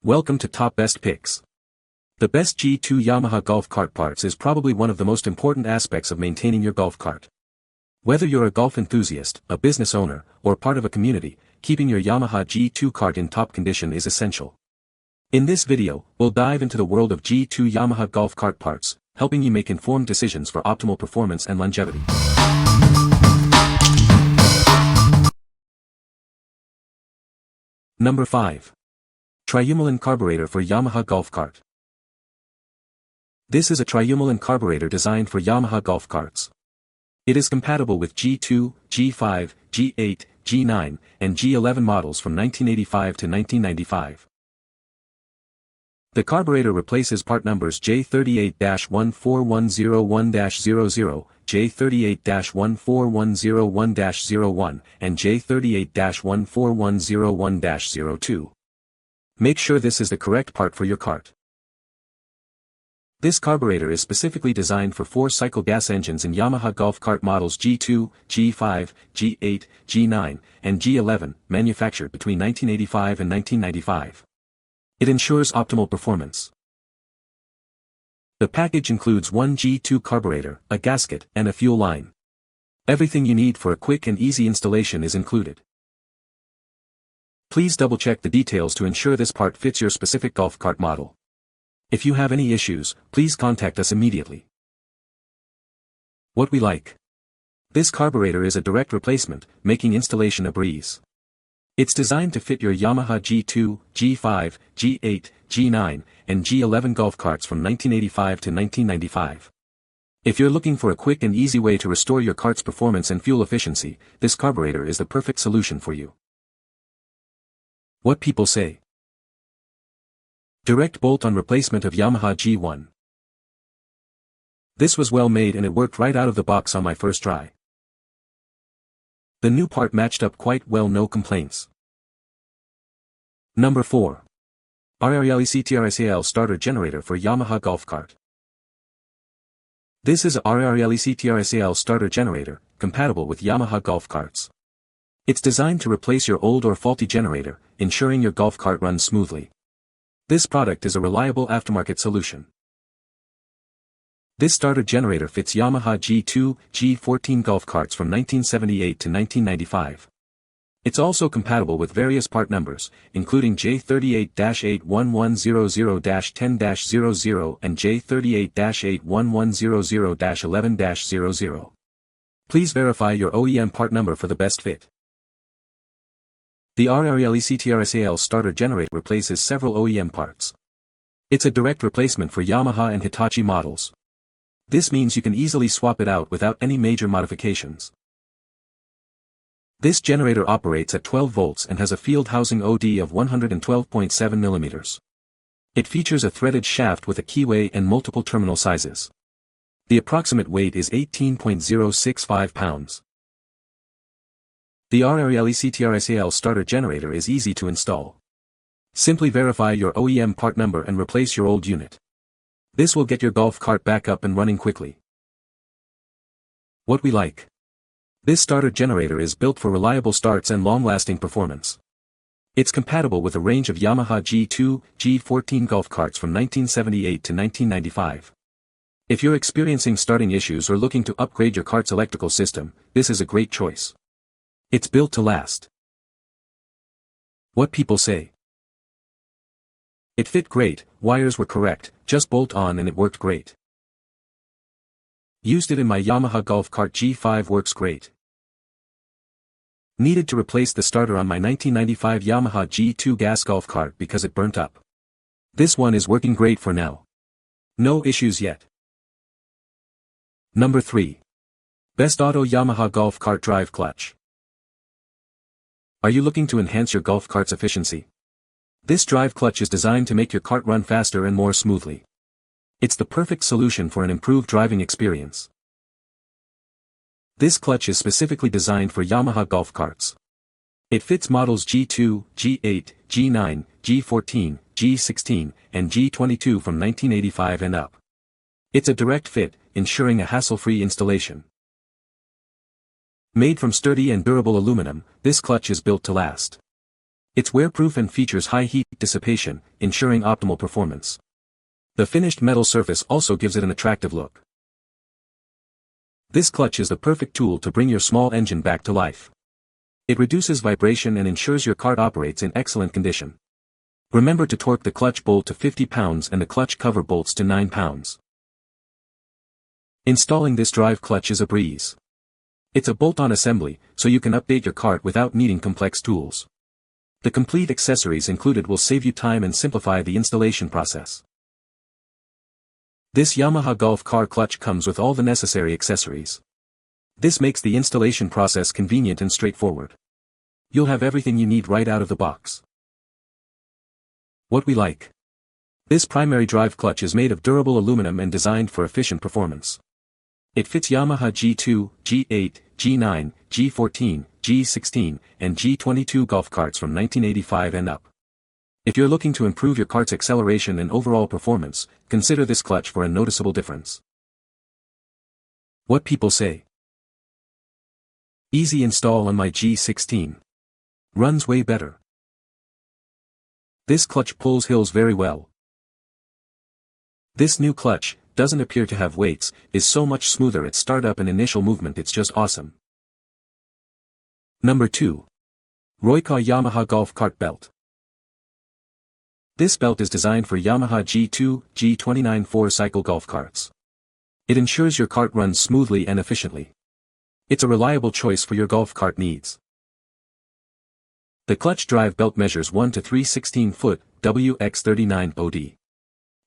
Welcome to Top Best Picks. The best G2 Yamaha golf cart parts is probably one of the most important aspects of maintaining your golf cart. Whether you're a golf enthusiast, a business owner, or part of a community, keeping your Yamaha G2 cart in top condition is essential. In this video, we'll dive into the world of G2 Yamaha golf cart parts, helping you make informed decisions for optimal performance and longevity. Number 5. Triumilynn carburetor for Yamaha golf cart. This is a Triumilynn carburetor designed for Yamaha golf carts. It is compatible with G2, G5, G8, G9, and G11 models from 1985 to 1995. The carburetor replaces part numbers J38-14101-00, J38-14101-01, and J38-14101-02. Make sure this is the correct part for your cart. This carburetor is specifically designed for 4-cycle gas engines in Yamaha golf cart models G2, G5, G8, G9, and G11, manufactured between 1985 and 1995. It ensures optimal performance. The package includes one G2 carburetor, a gasket, and a fuel line. Everything you need for a quick and easy installation is included. Please double-check the details to ensure this part fits your specific golf cart model. If you have any issues, please contact us immediately. What we like. This carburetor is a direct replacement, making installation a breeze. It's designed to fit your Yamaha G2, G5, G8, G9, and G11 golf carts from 1985 to 1995. If you're looking for a quick and easy way to restore your cart's performance and fuel efficiency, this carburetor is the perfect solution for you. What people say. Direct bolt-on replacement of Yamaha G1. This was well made and it worked right out of the box on my first try. The new part matched up quite well, no complaints. Number 4. RAREELECTRICAL starter generator for Yamaha golf cart. This is a RAREELECTRICAL starter generator, compatible with Yamaha golf carts. It's designed to replace your old or faulty generator, ensuring your golf cart runs smoothly. This product is a reliable aftermarket solution. This starter generator fits Yamaha G2, G14 golf carts from 1978 to 1995. It's also compatible with various part numbers, including J38-81100-10-00 and J38-81100-11-00. Please verify your OEM part number for the best fit. The RAREELECTRICAL starter generator replaces several OEM parts. It's a direct replacement for Yamaha and Hitachi models. This means you can easily swap it out without any major modifications. This generator operates at 12 volts and has a field housing OD of 112.7 mm. It features a threaded shaft with a keyway and multiple terminal sizes. The approximate weight is 18.065 pounds. The RAREELECTRICAL starter generator is easy to install. Simply verify your OEM part number and replace your old unit. This will get your golf cart back up and running quickly. What we like. This starter generator is built for reliable starts and long-lasting performance. It's compatible with a range of Yamaha G2, G14 golf carts from 1978 to 1995. If you're experiencing starting issues or looking to upgrade your cart's electrical system, this is a great choice. It's built to last. What people say. It fit great, wires were correct, just bolt on and it worked great. Used it in my Yamaha golf cart G5, works great. Needed to replace the starter on my 1995 Yamaha G2 gas golf cart because it burnt up. This one is working great for now. No issues yet. Number 3. Bestauto Yamaha golf cart drive clutch. Are you looking to enhance your golf cart's efficiency? This drive clutch is designed to make your cart run faster and more smoothly. It's the perfect solution for an improved driving experience. This clutch is specifically designed for Yamaha golf carts. It fits models G2, G8, G9, G14, G16, and G22 from 1985 and up. It's a direct fit, ensuring a hassle-free installation. Made from sturdy and durable aluminum, this clutch is built to last. It's wear-proof and features high heat dissipation, ensuring optimal performance. The finished metal surface also gives it an attractive look. This clutch is the perfect tool to bring your small engine back to life. It reduces vibration and ensures your kart operates in excellent condition. Remember to torque the clutch bolt to 50 pounds and the clutch cover bolts to 9 pounds. Installing this drive clutch is a breeze. It's a bolt-on assembly, so you can update your kart without needing complex tools. The complete accessories included will save you time and simplify the installation process. This Yamaha Golf car clutch comes with all the necessary accessories. This makes the installation process convenient and straightforward. You'll have everything you need right out of the box. What we like. This primary drive clutch is made of durable aluminum and designed for efficient performance. It fits Yamaha G2, G8, G9, G14, G16, and G22 golf carts from 1985 and up. If you're looking to improve your kart's acceleration and overall performance, consider this clutch for a noticeable difference. What people say. Easy install on my G16. Runs way better. This clutch pulls hills very well. This new clutch doesn't appear to have weights, is so much smoother at startup and initial movement, it's just awesome. Number 2. Roykaw Yamaha Golf Cart Belt. This belt is designed for Yamaha G2, G29 4-cycle golf carts. It ensures your kart runs smoothly and efficiently. It's a reliable choice for your golf cart needs. The clutch drive belt measures 1 to 3 16-foot WX39 OD.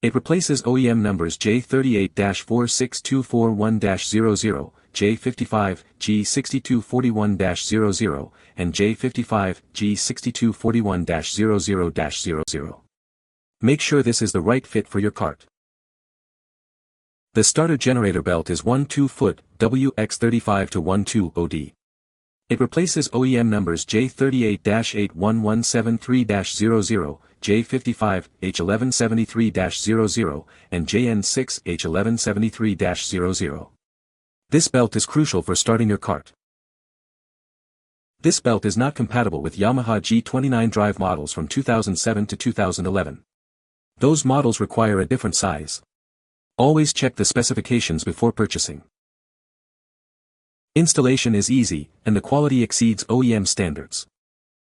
It replaces OEM numbers J38-46241-00, J55, G6241-00, and J55, G6241-00-00. Make sure this is the right fit for your kart. The starter generator belt is 1 2-foot WX35 to 12 OD. It replaces OEM numbers J38-81173-00, J55, H1173-00, and JN6, H1173-00. This belt is crucial for starting your kart. This belt is not compatible with Yamaha G29 drive models from 2007 to 2011. Those models require a different size. Always check the specifications before purchasing. Installation is easy, and the quality exceeds OEM standards.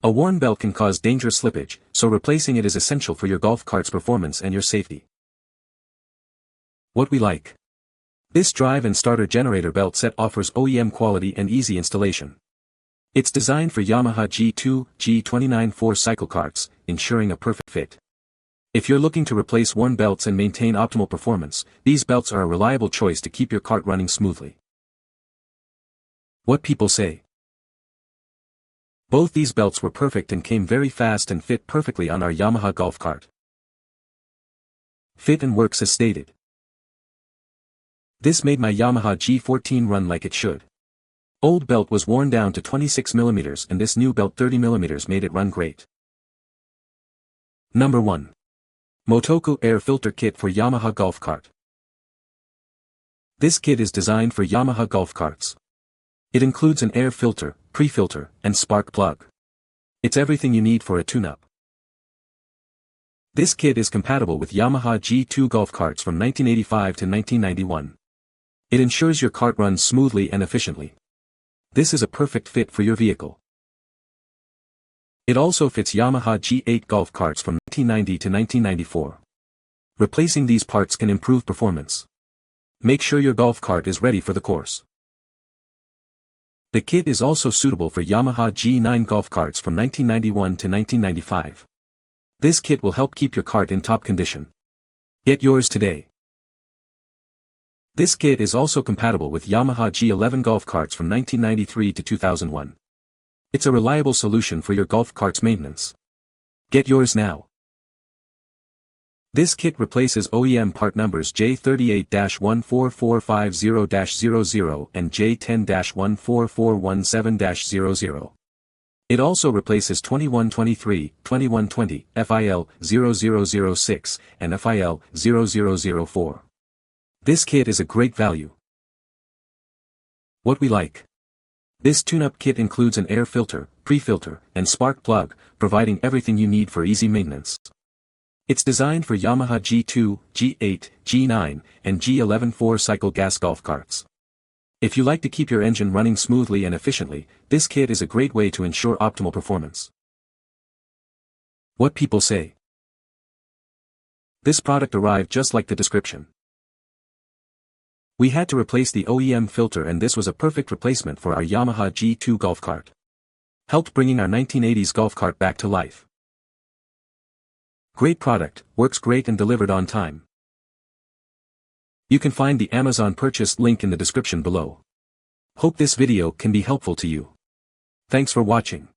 A worn belt can cause dangerous slippage, so replacing it is essential for your golf cart's performance and your safety. What we like. This drive and starter generator belt set offers OEM quality and easy installation. It's designed for Yamaha G2, G29 4-cycle carts, ensuring a perfect fit. If you're looking to replace worn belts and maintain optimal performance, these belts are a reliable choice to keep your kart running smoothly. What people say. Both these belts were perfect and came very fast and fit perfectly on our Yamaha golf cart. Fit and works as stated. This made my Yamaha G14 run like it should. Old belt was worn down to 26 mm and this new belt 30 mm made it run great. Number 1. MOTOKU Air Filter Kit for Yamaha Golf Cart. This kit is designed for Yamaha golf carts. It includes an air filter, pre-filter, and spark plug. It's everything you need for a tune-up. This kit is compatible with Yamaha G2 golf carts from 1985 to 1991. It ensures your kart runs smoothly and efficiently. This is a perfect fit for your vehicle. It also fits Yamaha G8 golf carts from 1990 to 1994. Replacing these parts can improve performance. Make sure your golf cart is ready for the course. The kit is also suitable for Yamaha G9 golf carts from 1991 to 1995. This kit will help keep your kart in top condition. Get yours today. This kit is also compatible with Yamaha G11 golf carts from 1993 to 2001. It's a reliable solution for your golf cart's maintenance. Get yours now. This kit replaces OEM part numbers J38-14450-00 and J10-14417-00. It also replaces 2123, 2120, FIL 0006, and FIL 0004. This kit is a great value. What we like. This tune-up kit includes an air filter, pre-filter, and spark plug, providing everything you need for easy maintenance. It's designed for Yamaha G2, G8, G9, and G11 4-cycle gas golf carts. If you like to keep your engine running smoothly and efficiently, this kit is a great way to ensure optimal performance. What people say. This product arrived just like the description. We had to replace the OEM filter, and this was a perfect replacement for our Yamaha G2 golf cart. Helped bringing our 1980s golf cart back to life. Great product, works great and delivered on time. You can find the Amazon purchase link in the description below. Hope this video can be helpful to you. Thanks for watching.